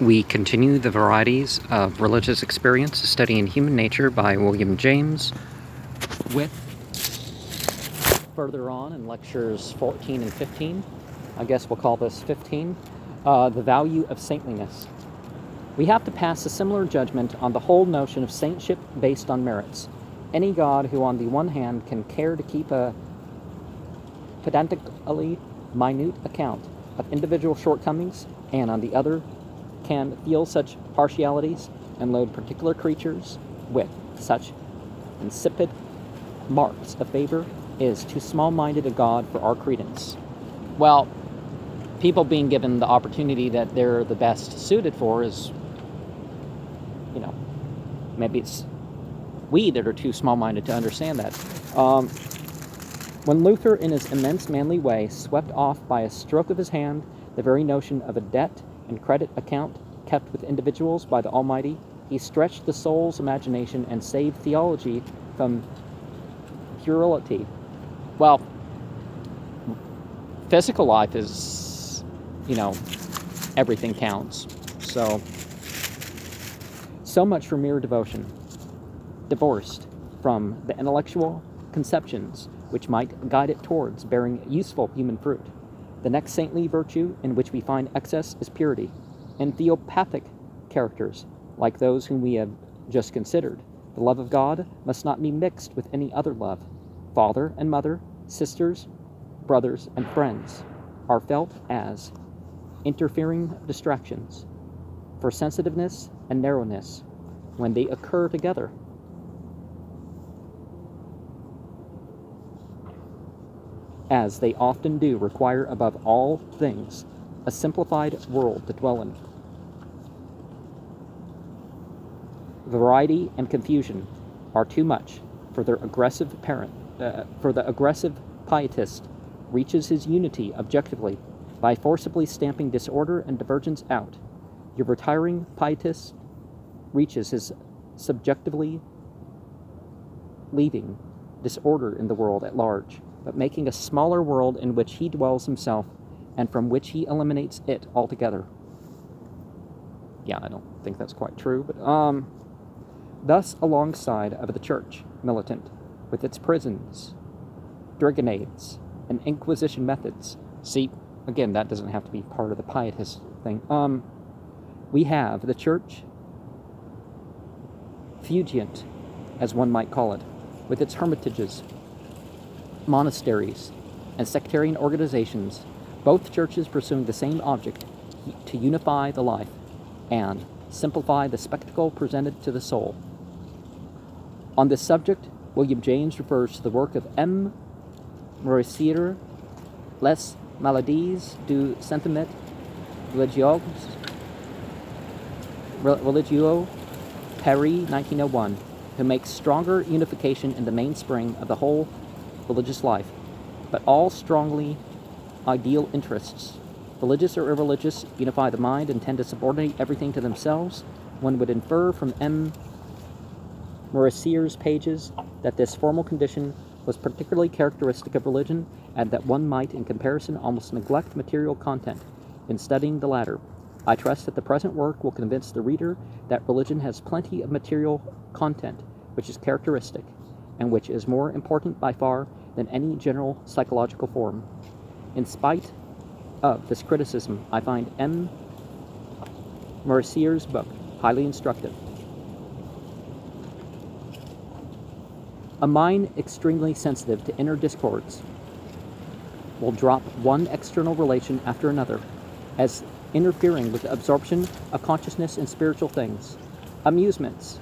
We continue the Varieties of Religious Experience, studying human nature by William James, with further on in lectures 14 and 15, I guess we'll call this 15, the value of saintliness. We have to pass a similar judgment on the whole notion of saintship based on merits. Any God who on the one hand can care to keep a pedantically minute account of individual shortcomings, and on the other can feel such partialities and load particular creatures with such insipid marks of favor, is too small-minded a God for our credence. Well, people being given the opportunity that they're the best suited for is, maybe it's we that are too small-minded to understand that. When Luther, in his immense manly way, swept off by a stroke of his hand the very notion of a debt and credit account kept with individuals by the Almighty, he stretched the soul's imagination and saved theology from puerility. Well, physical life is, everything counts. So much for mere devotion, divorced from the intellectual conceptions which might guide it towards bearing useful human fruit. The next saintly virtue in which we find excess is purity. In theopathic characters, like those whom we have just considered, the love of God must not be mixed with any other love. Father and mother, sisters, brothers, and friends are felt as interfering distractions for sensitiveness and narrowness when they occur together. As they often do, require above all things a simplified world to dwell in. Variety and confusion are too much for their aggressive for the aggressive pietist reaches his unity objectively by forcibly stamping disorder and divergence out. Your retiring pietist reaches his subjectively leaving disorder in the world at large, but making a smaller world in which he dwells himself and from which he eliminates it altogether. Yeah, I don't think that's quite true, but thus alongside of the church militant, with its prisons, dragonnades, and inquisition methods. See, again, that doesn't have to be part of the pietist thing. We have the church fugiant, as one might call it, with its hermitages, monasteries, and sectarian organizations, both churches pursuing the same object, to unify the life and simplify the spectacle presented to the soul. On this subject, William James refers to the work of M. Moricier, Les Maladies du Sentiment Religio, Paris, 1901, who makes stronger unification in the mainspring of the whole religious life, but all strongly ideal interests, religious or irreligious, unify the mind and tend to subordinate everything to themselves. One would infer from M. Moricier's pages that this formal condition was particularly characteristic of religion, and that one might, in comparison, almost neglect material content in studying the latter. I trust that the present work will convince the reader that religion has plenty of material content which is characteristic, and which is more important by far than any general psychological form. In spite of this criticism, I find M. Moricier's book highly instructive. A mind extremely sensitive to inner discords will drop one external relation after another as interfering with the absorption of consciousness in spiritual things. Amusements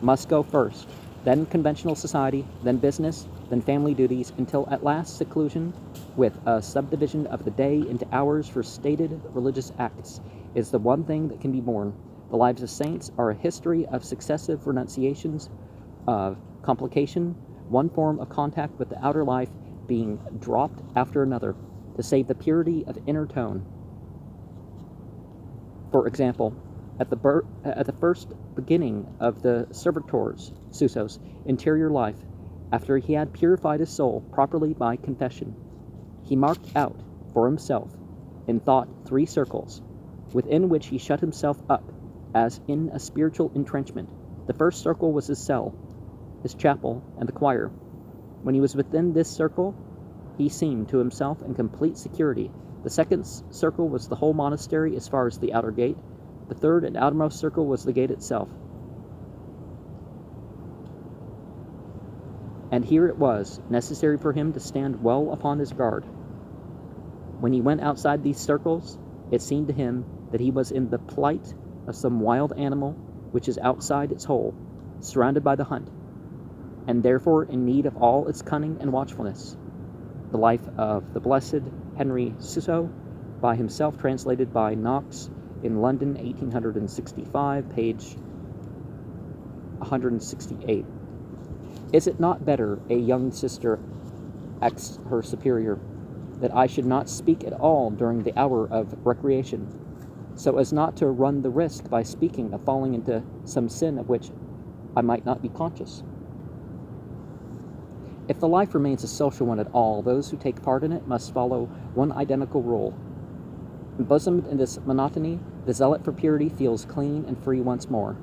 must go first, then conventional society, then business, then family duties, until at last seclusion, with a subdivision of the day into hours for stated religious acts, is the one thing that can be borne. The lives of saints are a history of successive renunciations, of complication, one form of contact with the outer life being dropped after another, to save the purity of inner tone. For example, at the first beginning of the servitor's, Suso's, interior life, after he had purified his soul properly by confession, he marked out for himself in thought 3 circles, within which he shut himself up, as in a spiritual entrenchment. The first circle was his cell, his chapel, and the choir. When he was within this circle, he seemed to himself in complete security. The second circle was the whole monastery as far as the outer gate. The third and outermost circle was the gate itself. And here it was necessary for him to stand well upon his guard. When he went outside these circles, it seemed to him that he was in the plight of some wild animal which is outside its hole, surrounded by the hunt, and therefore in need of all its cunning and watchfulness. The Life of the Blessed Henry Suso, by himself, translated by Knox in London, 1865, page 168. Is it not better, a young sister asks her superior, that I should not speak at all during the hour of recreation, so as not to run the risk by speaking of falling into some sin of which I might not be conscious? If the life remains a social one at all, those who take part in it must follow one identical rule. Embosomed in this monotony, the zealot for purity feels clean and free once more.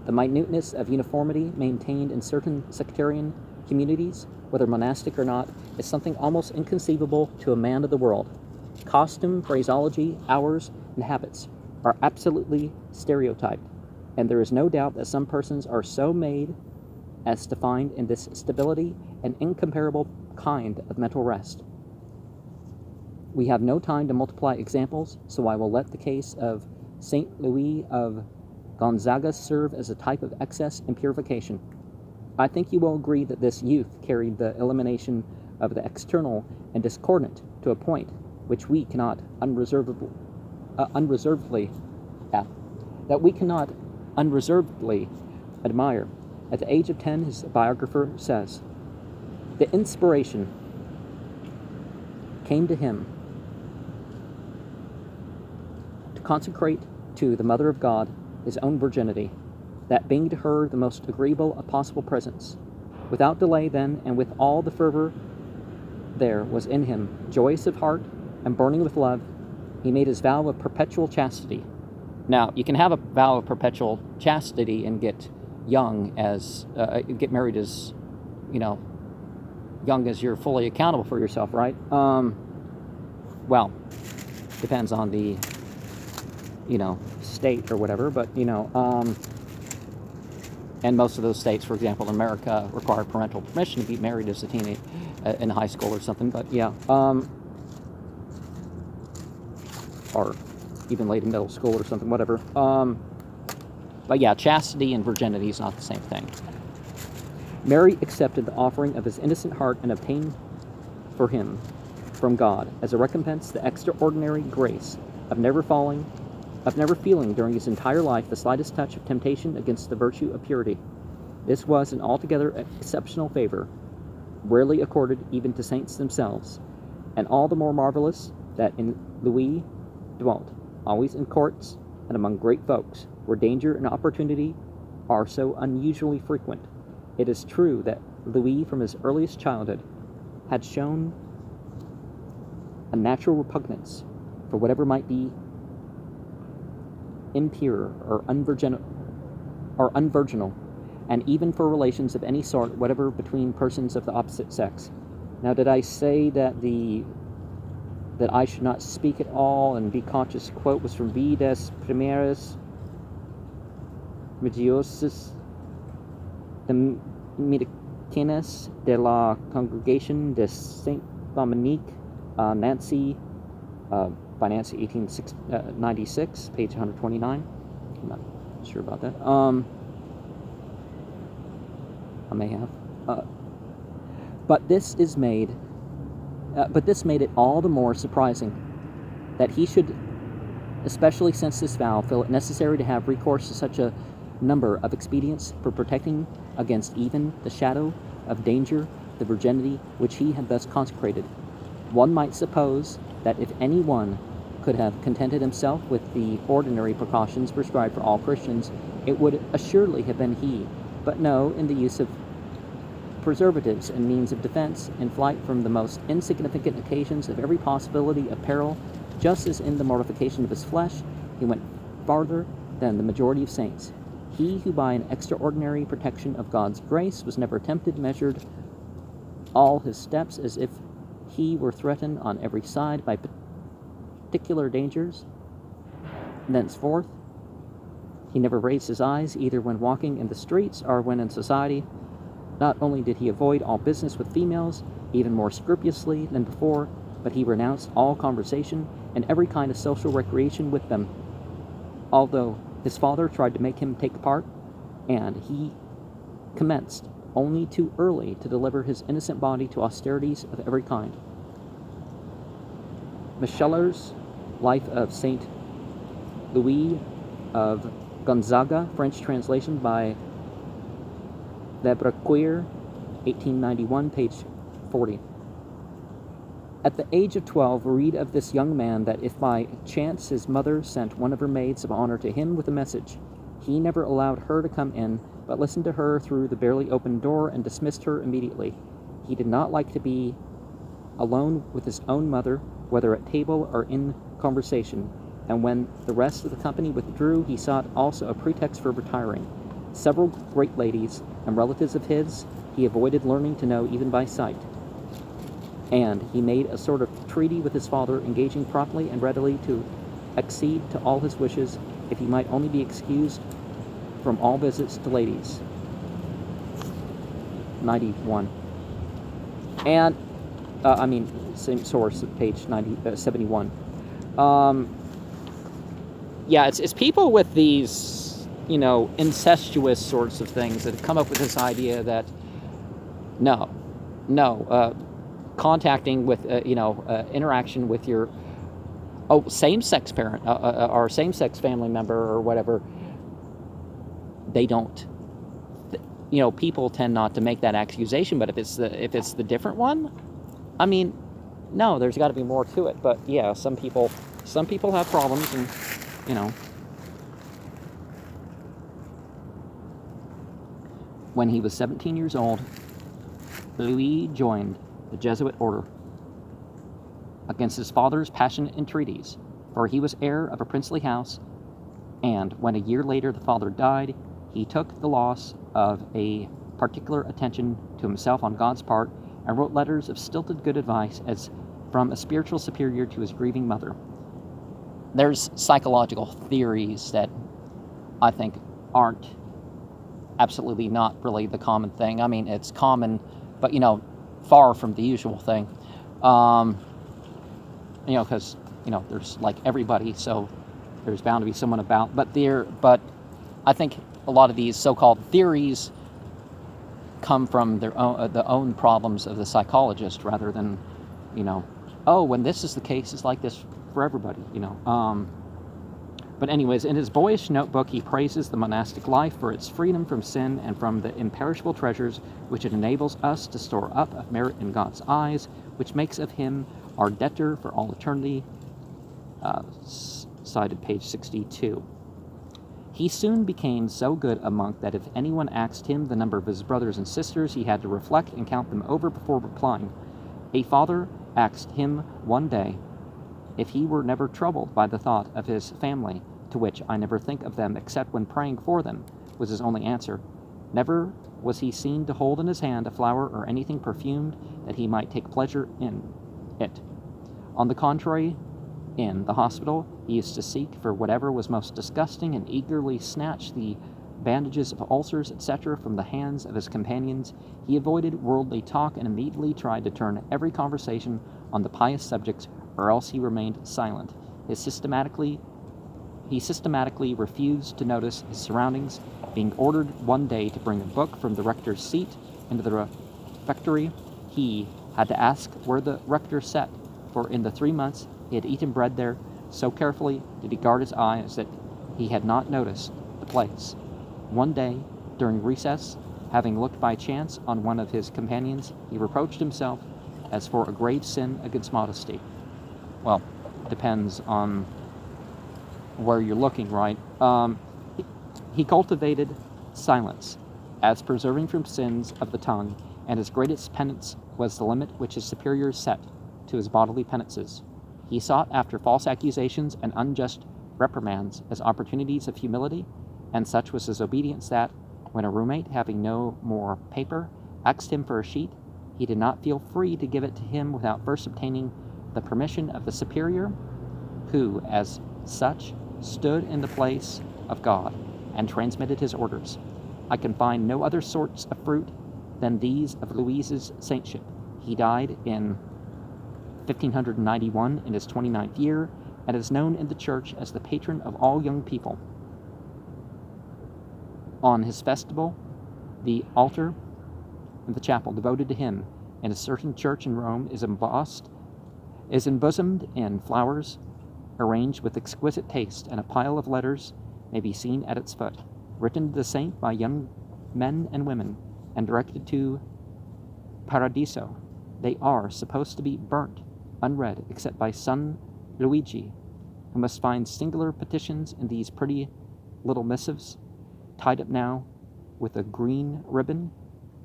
The minuteness of uniformity maintained in certain sectarian communities, whether monastic or not, is something almost inconceivable to a man of the world. Costume, phraseology, hours, and habits are absolutely stereotyped, and there is no doubt that some persons are so made as to find in this stability an incomparable kind of mental rest. We have no time to multiply examples, so I will let the case of Saint Louis of Gonzaga serve as a type of excess and purification. I think you will agree that this youth carried the elimination of the external and discordant to a point which we cannot unreservedly admire. At the age of 10, his biographer says, the inspiration came to him to consecrate to the Mother of God his own virginity, that being to her the most agreeable of possible presents. Without delay then, and with all the fervor there was in him, joyous of heart and burning with love, he made his vow of perpetual chastity. Now, you can have a vow of perpetual chastity and get married as, young as you're fully accountable for yourself, right? Well, depends on the, state or whatever, but, and most of those states, for example, in America, require parental permission to be married as a teenager in high school or something, but yeah, or even late in middle school or something, whatever. But yeah, chastity and virginity is not the same thing. Mary accepted the offering of his innocent heart and obtained for him from God as a recompense the extraordinary grace of never feeling during his entire life the slightest touch of temptation against the virtue of purity. This was an altogether exceptional favor, rarely accorded even to saints themselves, and all the more marvelous that in Louis dwelt, always in courts and among great folks, where danger and opportunity are so unusually frequent. It is true that Louis, from his earliest childhood, had shown a natural repugnance for whatever might be impure or unvirginal, and even for relations of any sort, whatever between persons of the opposite sex. Now, did I say that I should not speak at all and be conscious? Quote was from Vidas Primeras Religiosas Dominicanas de la Congregation de Saint Dominique, Nancy, by Nancy, 1896, page 129. I'm not sure about that. I may have. But this made it all the more surprising that he should, especially since this vow, feel it necessary to have recourse to such a number of expedients for protecting against even the shadow of danger the virginity which he had thus consecrated. One might suppose that if any one could have contented himself with the ordinary precautions prescribed for all Christians, it would assuredly have been he. But no, in the use of preservatives and means of defense, in flight from the most insignificant occasions of every possibility of peril, just as in the mortification of his flesh, He went farther than the majority of saints. He who by an extraordinary protection of God's grace was never tempted measured all his steps as if he were threatened on every side by particular dangers. Thenceforth, he never raised his eyes either when walking in the streets or when in society. Not only did he avoid all business with females, even more scrupulously than before, but he renounced all conversation and every kind of social recreation with them, although his father tried to make him take part, and he commenced only too early to deliver his innocent body to austerities of every kind. Micheller's Life of Saint Louis of Gonzaga, French translation by Lebrequer, 1891, page 40. At the age of 12, we read of this young man that if by chance his mother sent one of her maids of honor to him with a message, he never allowed her to come in, but listened to her through the barely opened door and dismissed her immediately. He did not like to be alone with his own mother, whether at table or in conversation, and when the rest of the company withdrew, he sought also a pretext for retiring. Several great ladies and relatives of his he avoided learning to know even by sight, and he made a sort of treaty with his father, engaging promptly and readily to accede to all his wishes if he might only be excused from all visits to ladies. 91. And same source at page 71. Yeah, it's people with these, incestuous sorts of things that have come up with this idea that contacting with, interaction with your same-sex parent or same-sex family member or whatever, they don't. People tend not to make that accusation, but if it's the different one, no, there's got to be more to it. But yeah, some people have problems, and When he was 17 years old, Louis joined the Jesuit order against his father's passionate entreaties, for he was heir of a princely house, and when a year later the father died, he took the loss of a particular attention to himself on God's part and wrote letters of stilted good advice as from a spiritual superior to his grieving mother. There's psychological theories that I think aren't absolutely not really the common thing. It's common, but far from the usual thing. Because there's like everybody, so there's bound to be someone about. But I think a lot of these so-called theories come from their own problems of the psychologist, rather than when this is the case, it's like this for everybody. But anyways, in his boyish notebook, he praises the monastic life for its freedom from sin and from the imperishable treasures which it enables us to store up of merit in God's eyes, which makes of him our debtor for all eternity. Cited page 62. He soon became so good a monk that if anyone asked him the number of his brothers and sisters, he had to reflect and count them over before replying. A father asked him one day if he were never troubled by the thought of his family, to which I never think of them except when praying for them, was his only answer. Never was he seen to hold in his hand a flower or anything perfumed that he might take pleasure in it. On the contrary, in the hospital, he used to seek for whatever was most disgusting and eagerly snatch the bandages of ulcers, etc., from the hands of his companions. He avoided worldly talk and immediately tried to turn every conversation on the pious subjects, or else he remained silent. He systematically refused to notice his surroundings. Being ordered one day to bring a book from the rector's seat into the refectory, he had to ask where the rector sat, for in the 3 months he had eaten bread there, so carefully did he guard his eyes that he had not noticed the place. One day, during recess, having looked by chance on one of his companions, he reproached himself as for a grave sin against modesty. Well, depends on where you're looking, right? He cultivated silence as preserving from sins of the tongue, and his greatest penance was the limit which his superiors set to his bodily penances. He sought after false accusations and unjust reprimands as opportunities of humility, and such was his obedience that, when a roommate, having no more paper, asked him for a sheet, he did not feel free to give it to him without first obtaining the permission of the superior, who, as such, stood in the place of God and transmitted his orders. I can find no other sorts of fruit than these of Louise's saintship. He died in 1591 in his 29th year, and is known in the church as the patron of all young people. On his festival, the altar in the chapel devoted to him in a certain church in Rome is embosomed in flowers arranged with exquisite taste, and a pile of letters may be seen at its foot, written to the saint by young men and women, and directed to Paradiso. They are supposed to be burnt, unread, except by son Luigi, who must find singular petitions in these pretty little missives, tied up now with a green ribbon,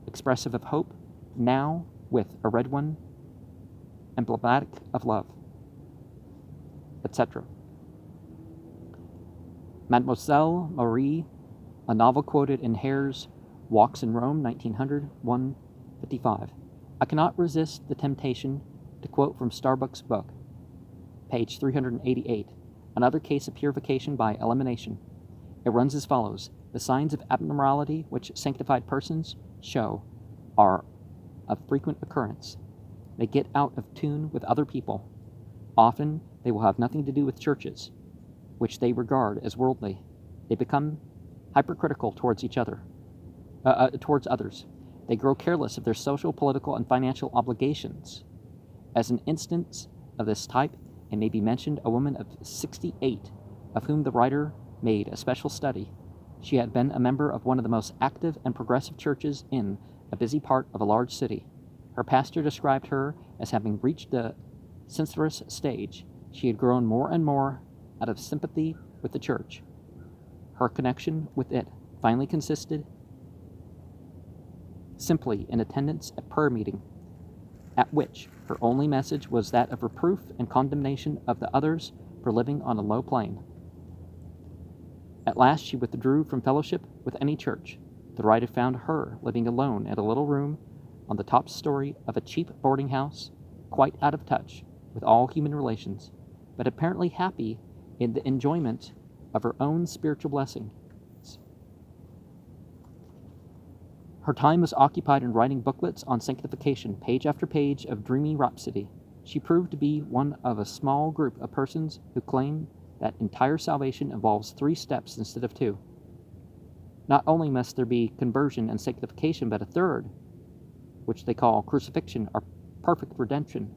expressive of hope, now with a red one, emblematic of love, etc. Mademoiselle Marie, a novel quoted in Hare's Walks in Rome, 1900, 155. I cannot resist the temptation to quote from Starbuck's book, page 388, another case of purification by elimination. It runs as follows. The signs of abnormality which sanctified persons show are of frequent occurrence. They get out of tune with other people. Often they will have nothing to do with churches, which they regard as worldly. They become hypercritical towards others. They grow careless of their social, political, and financial obligations. As an instance of this type, it may be mentioned a woman of 68, of whom the writer made a special study. She had been a member of one of the most active and progressive churches in a busy part of a large city. Her pastor described her as having reached the censorious stage. She had grown more and more out of sympathy with the church. Her connection with it finally consisted simply in attendance at prayer meeting, at which her only message was that of reproof and condemnation of the others for living on a low plane. At last she withdrew from fellowship with any church. The writer found her living alone in a little room on the top story of a cheap boarding house, quite out of touch with all human relations, but apparently happy in the enjoyment of her own spiritual blessings. Her time was occupied in writing booklets on sanctification, page after page of dreamy rhapsody. She proved to be one of a small group of persons who claim that entire salvation involves 3 steps instead of 2. Not only must there be conversion and sanctification, but a third, which they call crucifixion or perfect redemption,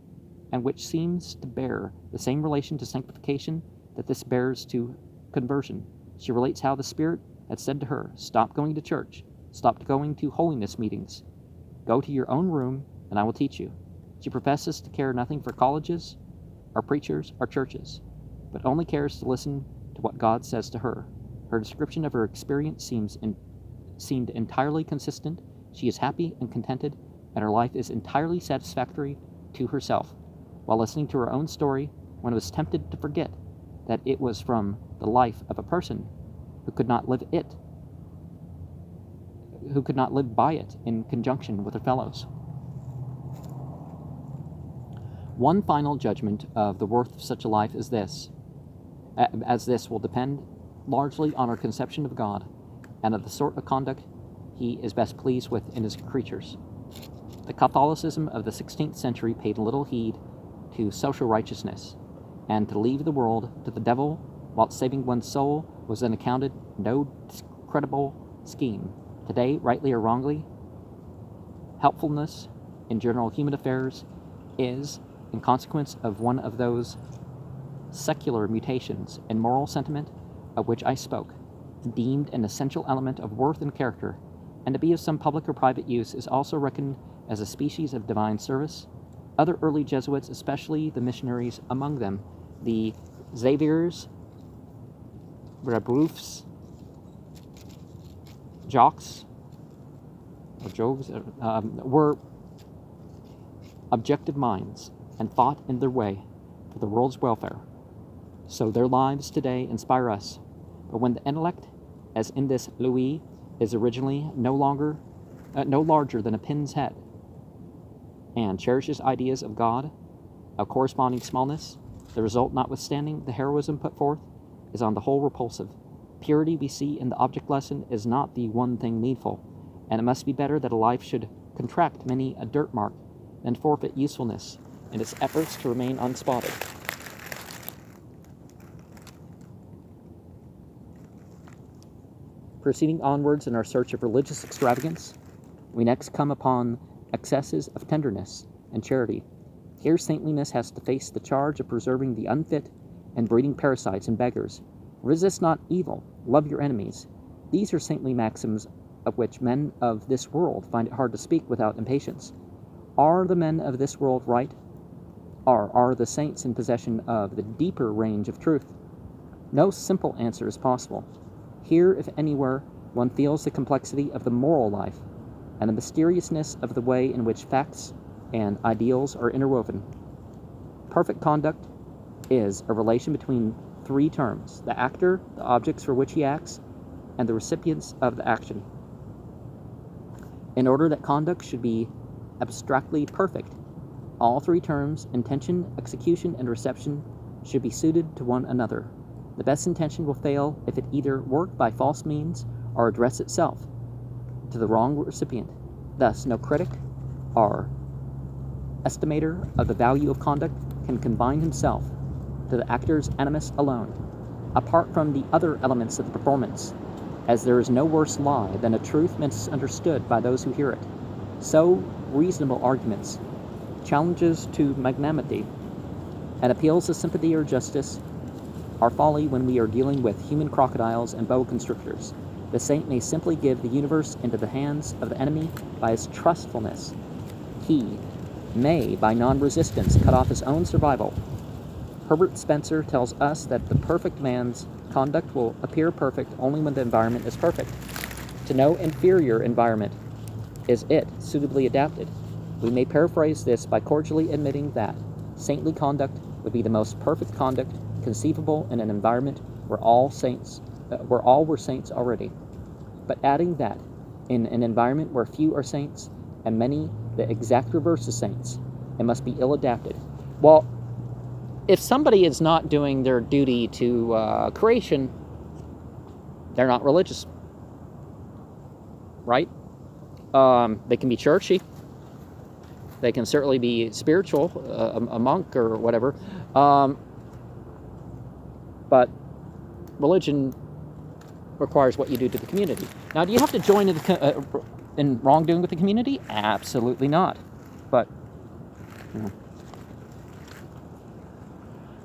and which seems to bear the same relation to sanctification that this bears to conversion. She relates how the Spirit had said to her, "Stop going to church. Stop going to holiness meetings. Go to your own room, and I will teach you." She professes to care nothing for colleges, or preachers, or churches, but only cares to listen to what God says to her. Her description of her experience seemed entirely consistent. She is happy and contented, and her life is entirely satisfactory to herself. While listening to her own story, one was tempted to forget that it was from the life of a person who could not live by it in conjunction with her fellows. One final judgment of the worth of such a life as this will depend largely on our conception of God and of the sort of conduct he is best pleased with in his creatures. The Catholicism of the 16th century paid little heed to social righteousness, and to leave the world to the devil whilst saving one's soul was then accounted no discreditable scheme. Today, rightly or wrongly, helpfulness in general human affairs is, in consequence of one of those secular mutations in moral sentiment of which I spoke, deemed an essential element of worth and character, and to be of some public or private use is also reckoned as a species of divine service. Other early Jesuits, especially the missionaries among them, the Xaviers, Brebeufs, Jacques, or Jogues, were objective minds and fought in their way for the world's welfare. So their lives today inspire us. But when the intellect, as in this Louis, is originally no larger than a pin's head, and cherishes ideas of God of corresponding smallness, the result, notwithstanding the heroism put forth, is on the whole repulsive. Purity we see in the object lesson is not the one thing needful, and it must be better that a life should contract many a dirt mark than forfeit usefulness in its efforts to remain unspotted. Proceeding onwards in our search of religious extravagance, we next come upon excesses of tenderness and charity. Here saintliness has to face the charge of preserving the unfit and breeding parasites and beggars. Resist not evil, love your enemies. These are saintly maxims of which men of this world find it hard to speak without impatience. Are the men of this world right? Are the saints in possession of the deeper range of truth? No simple answer is possible. Here, if anywhere, one feels the complexity of the moral life and the mysteriousness of the way in which facts and ideals are interwoven. Perfect conduct is a relation between three terms: the actor, the objects for which he acts, and the recipients of the action. In order that conduct should be abstractly perfect, all three terms, intention, execution, and reception, should be suited to one another. The best intention will fail if it either work by false means or address itself to the wrong recipient. Thus, no critic or estimator of the value of conduct can confine himself to the actor's animus alone, apart from the other elements of the performance, as there is no worse lie than a truth misunderstood by those who hear it. So reasonable arguments, challenges to magnanimity, and appeals to sympathy or justice are folly when we are dealing with human crocodiles and boa constrictors. The saint may simply give the universe into the hands of the enemy by his trustfulness. He may, by non-resistance, cut off his own survival. Herbert Spencer tells us that the perfect man's conduct will appear perfect only when the environment is perfect. To no inferior environment is it suitably adapted. We may paraphrase this by cordially admitting that saintly conduct would be the most perfect conduct conceivable in an environment where all were saints already, but adding that in an environment where few are saints and many the exact reverse of saints, it must be ill-adapted. Well, if somebody is not doing their duty to creation, they're not religious, right? They can be churchy. They can certainly be spiritual, a monk or whatever. But religion requires what you do to the community. Now, do you have to join in wrongdoing with the community? Absolutely not. But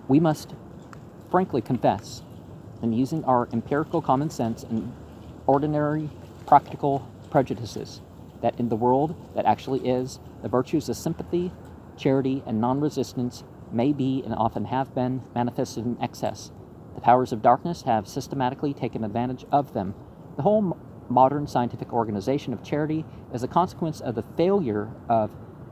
we must frankly confess, in using our empirical common sense and ordinary practical prejudices, that in the world that actually is, the virtues of sympathy, charity, and non-resistance may be and often have been manifested in excess. The powers of darkness have systematically taken advantage of them. The whole modern scientific organization of charity is a consequence of the failure of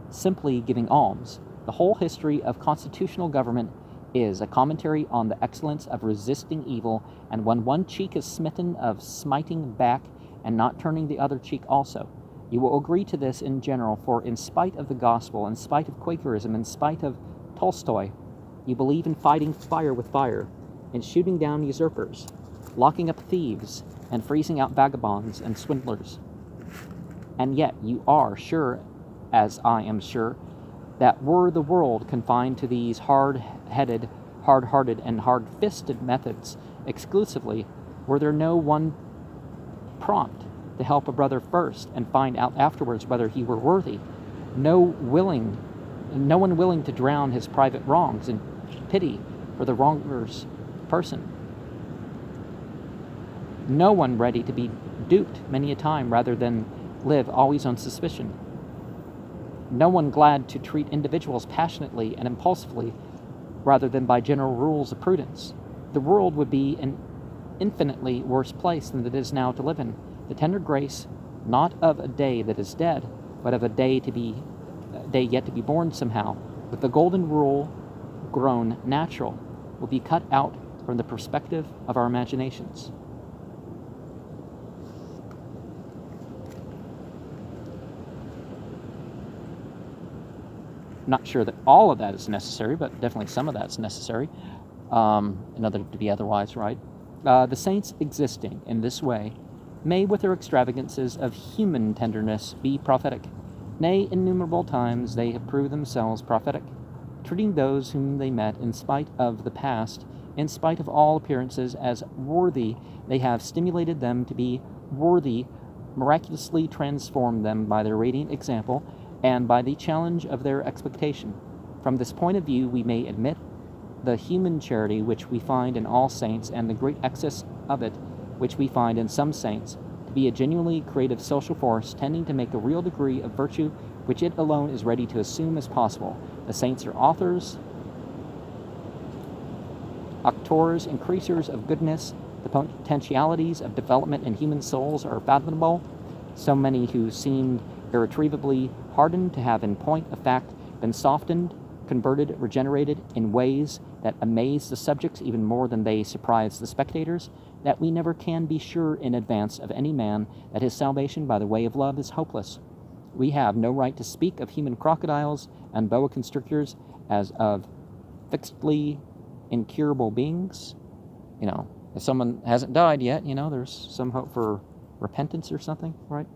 simply giving alms. The whole history of constitutional government is a commentary on the excellence of resisting evil, and when one cheek is smitten, of smiting back and not turning the other cheek also. You will agree to this in general, for in spite of the gospel, in spite of Quakerism, in spite of Tolstoy, you believe in fighting fire with fire, in shooting down usurpers, locking up thieves, and freezing out vagabonds and swindlers. And yet you are sure, as I am sure, that were the world confined to these hard-headed, hard-hearted, and hard-fisted methods exclusively, were there no one prompt to help a brother first and find out afterwards whether he were worthy, no one willing to drown his private wrongs in pity for the wronger's person, no one ready to be duped many a time rather than live always on suspicion, no one glad to treat individuals passionately and impulsively rather than by general rules of prudence, the world would be an infinitely worse place than it is now to live in. The tender grace, not of a day that is dead, but of a day yet to be born somehow, with the golden rule grown natural, will be cut out from the perspective of our imaginations. Not sure that all of that is necessary, but definitely some of that's necessary in order to be otherwise right. The saints existing in this way may, with their extravagances of human tenderness, be prophetic. Nay, innumerable times they have proved themselves prophetic, treating those whom they met in spite of the past, in spite of all appearances, as worthy. They have stimulated them to be worthy, miraculously transformed them by their radiant example, and by the challenge of their expectation. From this point of view, we may admit the human charity which we find in all saints, and the great excess of it which we find in some saints, to be a genuinely creative social force, tending to make a real degree of virtue which it alone is ready to assume as possible. The saints are authors, actors, increasers of goodness. The potentialities of development in human souls are fathomable. So many who seemed irretrievably hardened to have in point of fact been softened, converted, regenerated in ways that amaze the subjects even more than they surprise the spectators, that we never can be sure in advance of any man that his salvation by the way of love is hopeless. We have no right to speak of human crocodiles and boa constrictors as of fixedly incurable beings. If someone hasn't died yet, there's some hope for repentance or something, right?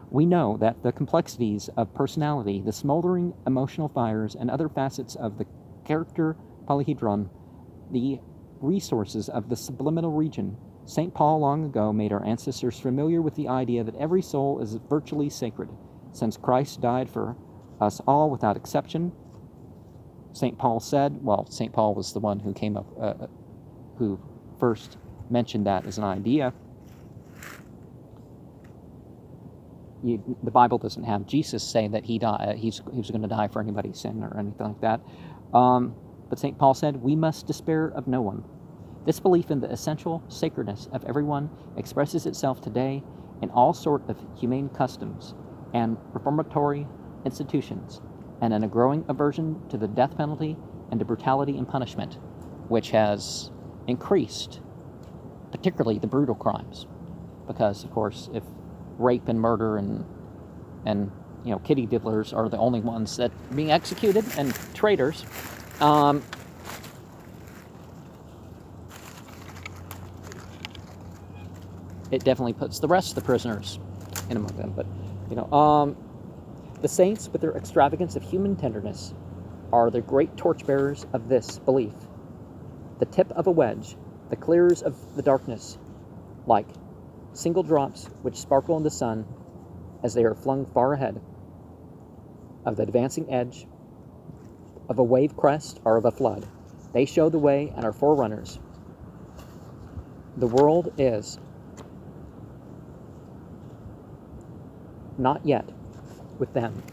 We know that the complexities of personality, the smoldering emotional fires, and other facets of the character polyhedron, the resources of the subliminal region. St. Paul long ago made our ancestors familiar with the idea that every soul is virtually sacred. Since Christ died for us all without exception, St. Paul said, St. Paul was the one who came up, who first mentioned that as an idea. The Bible doesn't have Jesus say that he was going to die for anybody's sin or anything like that. But St. Paul said, we must despair of no one. This belief in the essential sacredness of everyone expresses itself today in all sorts of humane customs and reformatory institutions, and in a growing aversion to the death penalty and to brutality and punishment, which has increased, particularly the brutal crimes. Because, of course, if rape and murder and kitty diddlers are the only ones that are being executed, and traitors, it definitely puts the rest of the prisoners in among them. But the saints, with their extravagance of human tenderness, are the great torchbearers of this belief. The tip of a wedge, the clears of the darkness, like single drops which sparkle in the sun as they are flung far ahead of the advancing edge of a wave crest or of a flood. They show the way and are forerunners. The world is not yet with them,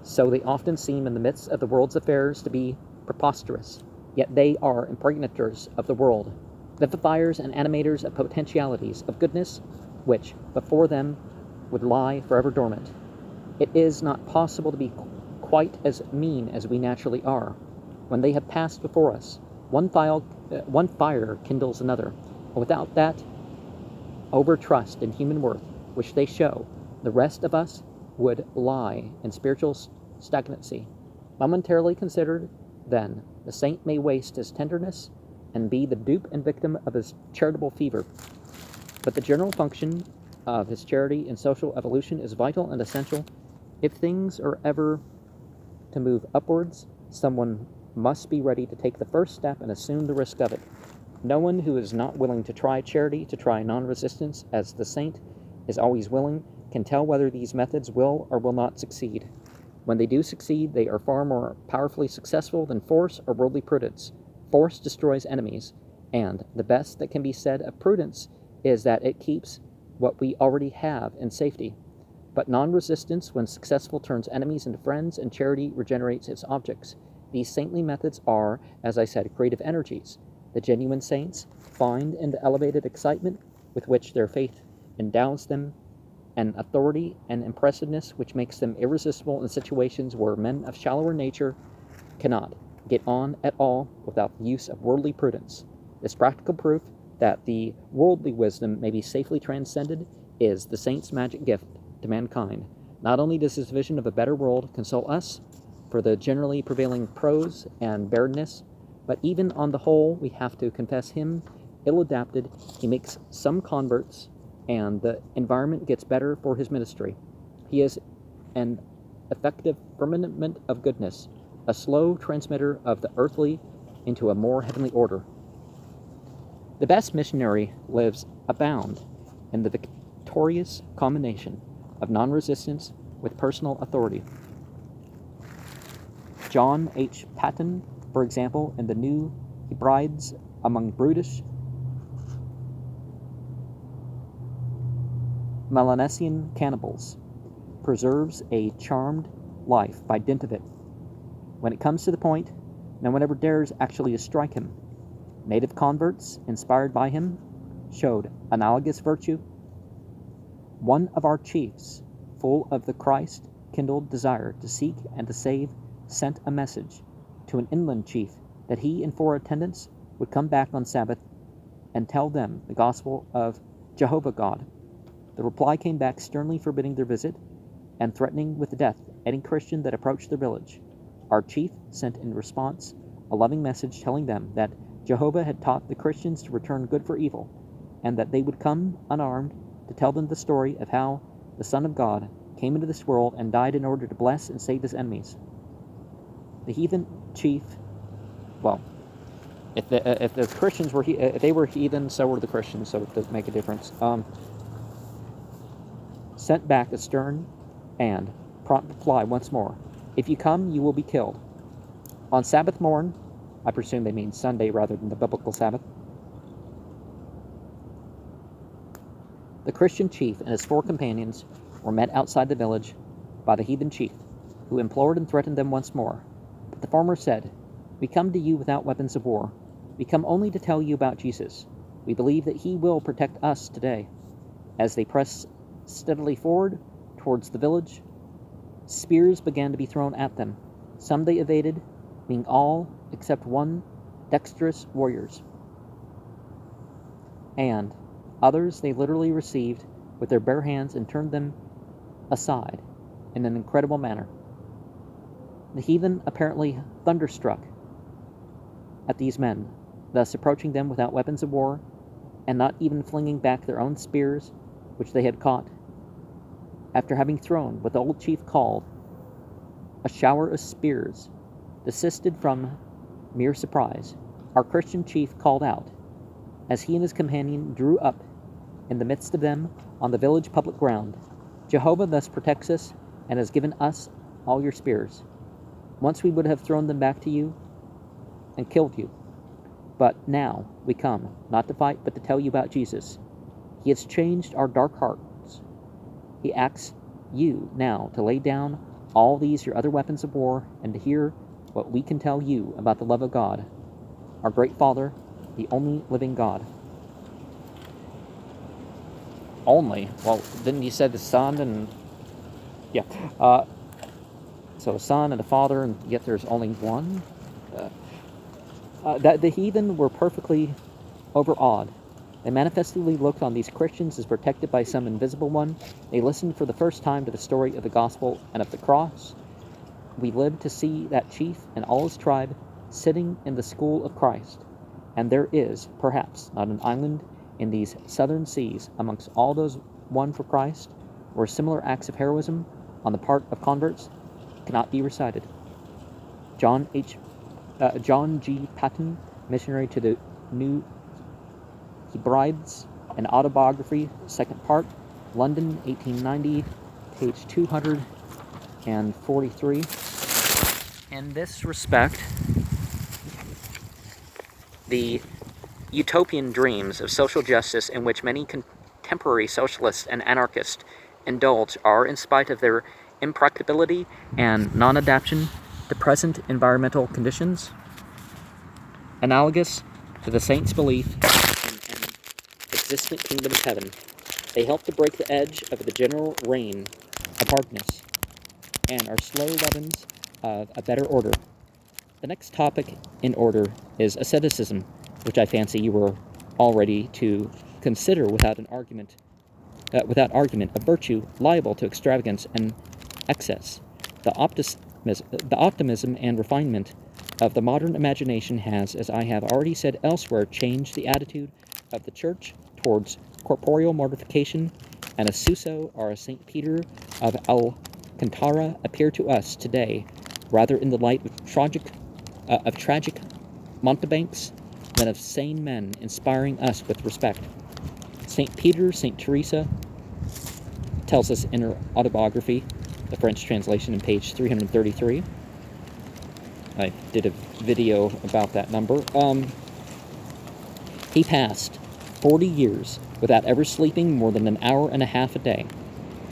so they often seem in the midst of the world's affairs to be preposterous, yet they are impregnators of the world, vivifiers and animators of potentialities of goodness which before them would lie forever dormant. It is not possible to be quite as mean as we naturally are. When they have passed before us, one fire kindles another, and without that over-trust in human worth which they show, the rest of us would lie in spiritual stagnancy. Momentarily considered, then, the saint may waste his tenderness and be the dupe and victim of his charitable fever. But the general function of his charity in social evolution is vital and essential. If things are ever to move upwards, someone must be ready to take the first step and assume the risk of it. No one who is not willing to try charity, to try non-resistance, as the saint is always willing, can tell whether these methods will or will not succeed. When they do succeed, they are far more powerfully successful than force or worldly prudence. Force destroys enemies, and the best that can be said of prudence is that it keeps what we already have in safety. But non-resistance, when successful, turns enemies into friends, and charity regenerates its objects. These saintly methods are, as I said, creative energies. The genuine saints find in the elevated excitement with which their faith endows them an authority and impressiveness which makes them irresistible in situations where men of shallower nature cannot. get on at all without the use of worldly prudence. This practical proof that the worldly wisdom may be safely transcended is the saint's magic gift to mankind. Not only does his vision of a better world console us for the generally prevailing prose and barrenness, but even on the whole we have to confess him ill-adapted. He makes some converts, and the environment gets better for his ministry. He is an effective firmament of goodness, a slow transmitter of the earthly into a more heavenly order. The best missionary lives abound in the victorious combination of non-resistance with personal authority. John H. Paton, for example, in the New Hebrides among brutish Melanesian cannibals, preserves a charmed life by dint of it. When it comes to the point, no one ever dares actually to strike him. Native converts, inspired by him, showed analogous virtue. One of our chiefs, full of the Christ-kindled desire to seek and to save, sent a message to an inland chief that he and 4 attendants would come back on Sabbath and tell them the gospel of Jehovah God. The reply came back sternly forbidding their visit and threatening with death any Christian that approached their village. Our chief sent in response a loving message telling them that Jehovah had taught the Christians to return good for evil, and that they would come unarmed to tell them the story of how the Son of God came into this world and died in order to bless and save his enemies. The heathen chief, well, if the Christians were if they were heathen, so were the Christians, so it doesn't make a difference. Sent back a stern and prompt reply once more: "If you come, you will be killed." On Sabbath morn, I presume they mean Sunday rather than the biblical Sabbath, the Christian chief and his 4 companions were met outside the village by the heathen chief, who implored and threatened them once more. But the former said, "We come to you without weapons of war. We come only to tell you about Jesus. We believe that he will protect us today." As they pressed steadily forward towards the village, spears began to be thrown at them. Some they evaded, being all except one dexterous warriors, and others they literally received with their bare hands and turned them aside in an incredible manner. The heathen, apparently thunderstruck at these men, thus approaching them without weapons of war, and not even flinging back their own spears, which they had caught, after having thrown what the old chief called a shower of spears, desisted from mere surprise. Our Christian chief called out, as he and his companion drew up in the midst of them on the village public ground, "Jehovah thus protects us and has given us all your spears. Once we would have thrown them back to you and killed you. But now we come, not to fight, but to tell you about Jesus. He has changed our dark hearts. He asks you now to lay down all these your other weapons of war and to hear what we can tell you about the love of God, our great Father, the only living God." Only? Well, didn't you say the Son and... Yeah. So a Son and a Father, and yet there's only one? That the heathen were perfectly overawed. They manifestly looked on these Christians as protected by some invisible one. They listened for the first time to the story of the gospel and of the cross. We lived to see that chief and all his tribe sitting in the school of Christ. And there is, perhaps, not an island in these southern seas amongst all those won for Christ where similar acts of heroism on the part of converts cannot be recited. John G. Paton, missionary to the New Hebrides, an autobiography, 2nd part, London, 1890, page 243. In this respect, the utopian dreams of social justice in which many contemporary socialists and anarchists indulge are, in spite of their impracticability and non-adaptation to present environmental conditions, analogous to the saints' belief in an existent kingdom of heaven. They help to break the edge of the general reign of hardness and are slow leavens of a better order. The next topic in order is asceticism, which I fancy you were all ready to consider without argument, a virtue liable to extravagance and excess. The optimism and refinement of the modern imagination has, as I have already said elsewhere, changed the attitude of the Church towards corporeal mortification, and a Suso or a St. Peter of Alcantara appear to us today rather in the light of tragic mountebanks than of sane men inspiring us with respect. St. Peter, St. Teresa, tells us in her autobiography, the French translation in page 333. I did a video about that number. He passed 40 years without ever sleeping more than an hour and a half a day.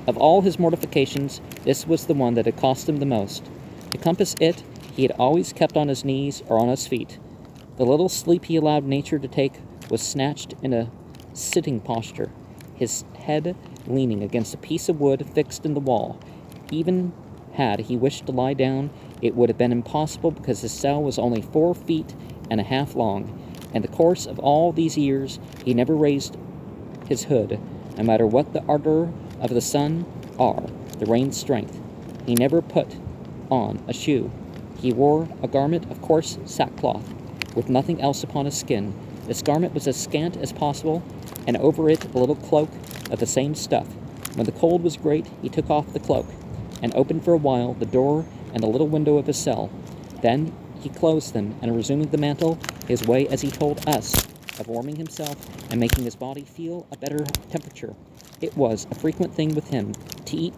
Of all his mortifications, this was the one that had cost him the most. To compass it, he had always kept on his knees or on his feet. The little sleep he allowed nature to take was snatched in a sitting posture, his head leaning against a piece of wood fixed in the wall. Even had he wished to lie down, it would have been impossible because his cell was only 4 feet and a half long. In the course of all these years, he never raised his hood, no matter what the ardor of the sun or the rain's strength. He never put on a shoe. He wore a garment of coarse sackcloth, with nothing else upon his skin. This garment was as scant as possible, and over it a little cloak of the same stuff. When the cold was great, he took off the cloak, and opened for a while the door and the little window of his cell. Then he closed them, and resuming the mantle, his way, as he told us, of warming himself and making his body feel a better temperature. It was a frequent thing with him to eat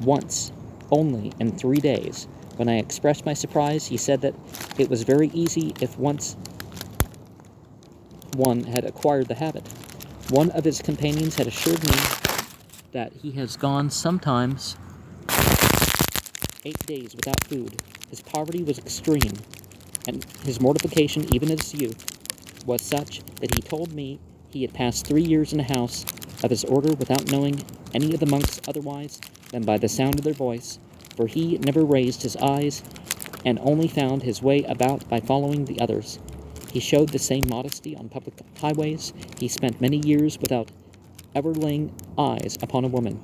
once only in 3 days. When I expressed my surprise, he said that it was very easy if once one had acquired the habit. One of his companions had assured me that he has gone sometimes 8 days without food. His poverty was extreme, and his mortification, even in his youth, was such that he told me he had passed 3 years in a house of his order without knowing any of the monks otherwise than by the sound of their voice, for he never raised his eyes and only found his way about by following the others. He showed the same modesty on public highways. He spent many years without ever laying eyes upon a woman.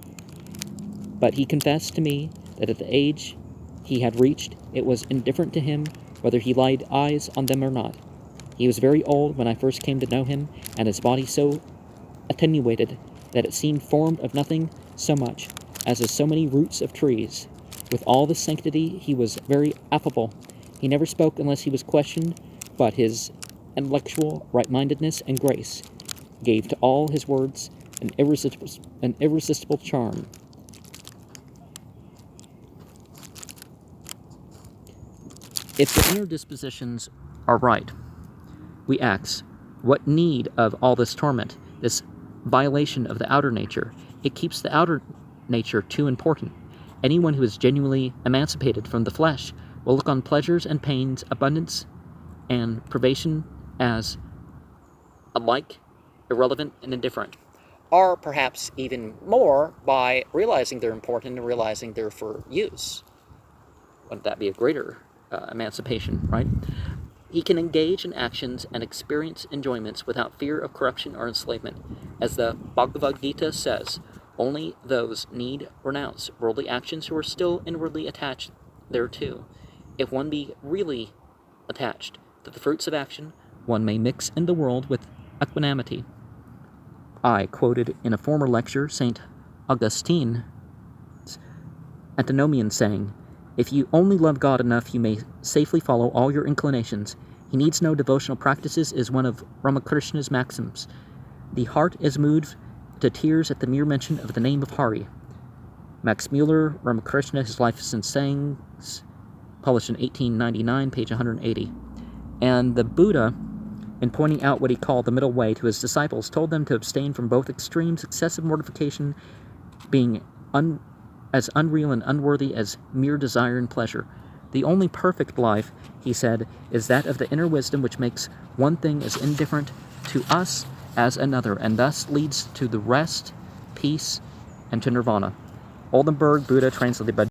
But he confessed to me that at the age he had reached, it was indifferent to him whether he laid eyes on them or not. He was very old when I first came to know him, and his body so attenuated that it seemed formed of nothing so much as of so many roots of trees. With all the sanctity, he was very affable. He never spoke unless he was questioned, but his intellectual right-mindedness and grace gave to all his words an irresistible charm. If the inner dispositions are right, we ask, what need of all this torment, this violation of the outer nature? It keeps the outer nature too important. Anyone who is genuinely emancipated from the flesh will look on pleasures and pains, abundance and privation as alike irrelevant and indifferent, or perhaps even more by realizing they're important and realizing they're for use. Wouldn't that be a greater emancipation, right? He can engage in actions and experience enjoyments without fear of corruption or enslavement. As the Bhagavad Gita says, only those need renounce worldly actions who are still inwardly attached thereto. If one be really attached to the fruits of action, one may mix in the world with equanimity. I quoted in a former lecture St. Augustine's antinomian saying, if you only love God enough, you may safely follow all your inclinations. He needs no devotional practices is one of Ramakrishna's maxims. The heart is moved to tears at the mere mention of the name of Hari. Max Mueller, Ramakrishna, His Life and Sayings, published in 1899, page 180. And the Buddha, in pointing out what he called the middle way to his disciples, told them to abstain from both extremes, excessive mortification being as unreal and unworthy as mere desire and pleasure. The only perfect life, he said, is that of the inner wisdom which makes one thing as indifferent to us as another, and thus leads to the rest, peace, and to nirvana. Oldenburg, Buddha, translated by